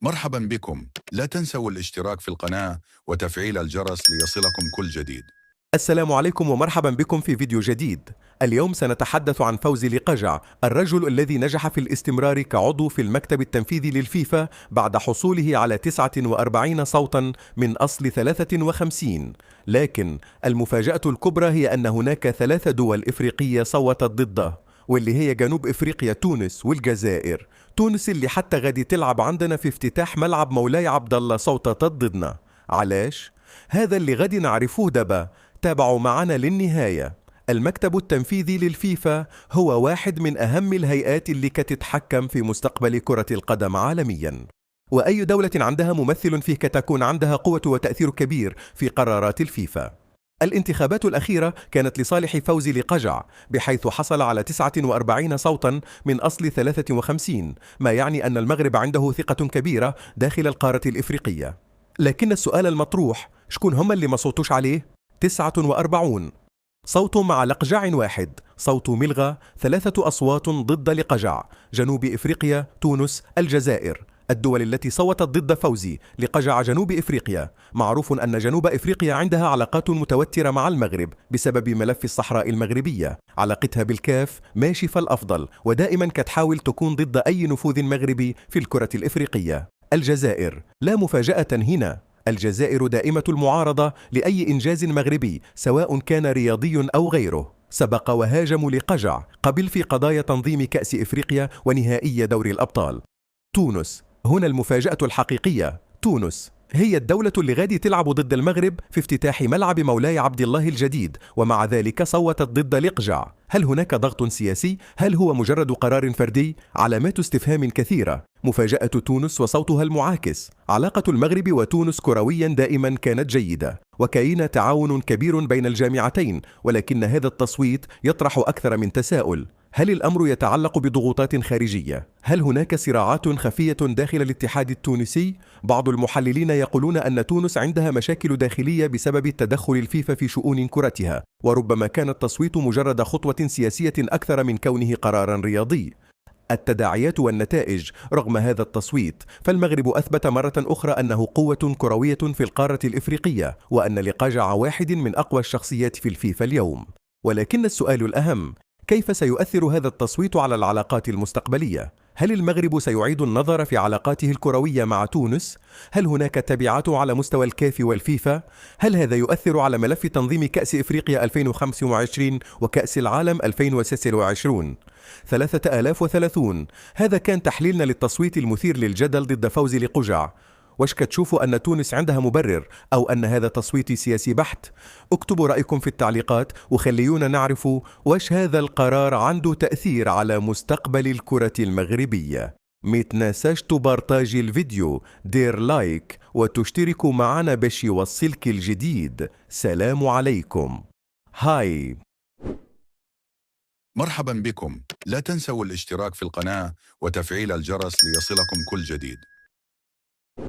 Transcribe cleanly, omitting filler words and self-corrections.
مرحبا بكم. لا تنسوا الاشتراك في القناة وتفعيل الجرس ليصلكم كل جديد. السلام عليكم ومرحبا بكم في فيديو جديد. اليوم سنتحدث عن فوزي لقجع، الرجل الذي نجح في الاستمرار كعضو في المكتب التنفيذي للفيفا بعد حصوله على 49 صوتا من أصل 53. لكن المفاجأة الكبرى هي أن هناك 3 دول إفريقية صوتت ضده، واللي هي جنوب إفريقيا، تونس والجزائر. تونس اللي حتى غادي تلعب عندنا في افتتاح ملعب مولاي عبد الله صوتت ضدنا. علاش؟ هذا اللي غادي نعرفوه دابا. تابعوا معنا للنهاية. المكتب التنفيذي للفيفا هو واحد من أهم الهيئات اللي كتتحكم في مستقبل كرة القدم عالميا، وأي دولة عندها ممثل فيه كتكون عندها قوة وتأثير كبير في قرارات الفيفا. الانتخابات الأخيرة كانت لصالح فوزي لقجع، بحيث حصل على 49 صوتا من أصل 53، ما يعني أن المغرب عنده ثقة كبيرة داخل القارة الإفريقية. لكن السؤال المطروح، شكون هم اللي ما صوتوش عليه؟ 49 صوت مع لقجع واحد، صوت ملغى 3 أصوات ضد لقجع. جنوب إفريقيا، تونس، الجزائر، الدول التي صوتت ضد فوزي لقجع. جنوب إفريقيا، معروف أن جنوب إفريقيا عندها علاقات متوترة مع المغرب بسبب ملف الصحراء المغربية، علاقتها بالكاف ماشي فالأفضل، ودائما كتحاول تكون ضد أي نفوذ مغربي في الكرة الإفريقية. الجزائر، لا مفاجأة هنا، الجزائر دائمة المعارضة لأي إنجاز مغربي سواء كان رياضي أو غيره. سبق وهاجموا لقجع قبل في قضايا تنظيم كأس إفريقيا ونهائي دوري الأبطال. تونس، هنا المفاجأة الحقيقية. تونس هي الدولة اللي غادي تلعب ضد المغرب في افتتاح ملعب مولاي عبد الله الجديد، ومع ذلك صوتت ضد لقجع. هل هناك ضغط سياسي؟ هل هو مجرد قرار فردي؟ علامات استفهام كثيرة. مفاجأة تونس وصوتها المعاكس. علاقة المغرب وتونس كرويا دائما كانت جيدة، وكاين تعاون كبير بين الجامعتين، ولكن هذا التصويت يطرح أكثر من تساؤل. هل الأمر يتعلق بضغوطات خارجية؟ هل هناك صراعات خفية داخل الاتحاد التونسي؟ بعض المحللين يقولون أن تونس عندها مشاكل داخلية بسبب تدخل الفيفا في شؤون كرتها، وربما كان التصويت مجرد خطوة سياسية أكثر من كونه قرارا رياضي. التداعيات والنتائج. رغم هذا التصويت، فالمغرب أثبت مرة أخرى أنه قوة كروية في القارة الإفريقية، وأن لقجع واحد من أقوى الشخصيات في الفيفا اليوم. ولكن السؤال الأهم، كيف سيؤثر هذا التصويت على العلاقات المستقبلية؟ هل المغرب سيعيد النظر في علاقاته الكروية مع تونس؟ هل هناك تبعات على مستوى الكاف والفيفا؟ هل هذا يؤثر على ملف تنظيم كأس إفريقيا 2025 وكأس العالم 2026؟ 3030. هذا كان تحليلنا للتصويت المثير للجدل ضد فوزي لقجع. واش كتشوفوا أن تونس عندها مبرر، أو أن هذا تصويت سياسي بحت؟ اكتبوا رأيكم في التعليقات وخليونا نعرف واش هذا القرار عنده تأثير على مستقبل الكرة المغربية. متنساش تبارطاجي الفيديو، دير لايك وتشتركوا معنا باش يوصلك الجديد. سلام عليكم. هاي. مرحبا بكم. لا تنسوا الاشتراك في القناة وتفعيل الجرس ليصلكم كل جديد.